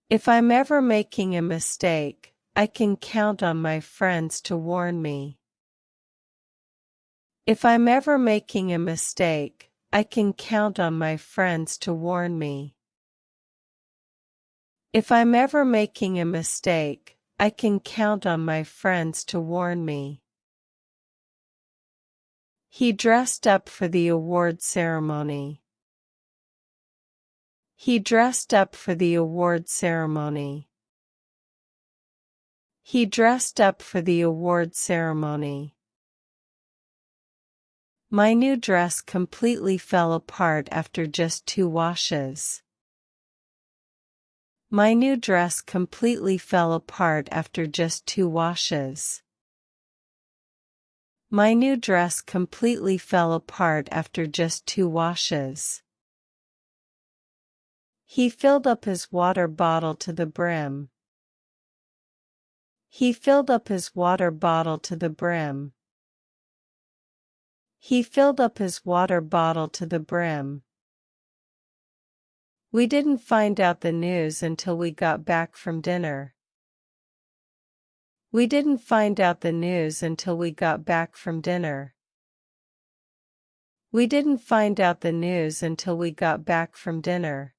If I'm ever making a mistake, I can count on my friends to warn me. If I'm ever making a mistake, I can count on my friends to warn me. If I'm ever making a mistake, I can count on my friends to warn me. He dressed up for the award ceremony. He dressed up for the award ceremony. He dressed up for the award ceremony. My new dress completely fell apart after just 2 washes. My new dress completely fell apart after just 2 washes. My new dress completely fell apart after just 2 washes. He filled up his water bottle to the brim. He filled up his water bottle to the brim. He filled up his water bottle to the brim. We didn't find out the news until we got back from dinner. We didn't find out the news until we got back from dinner. We didn't find out the news until we got back from dinner.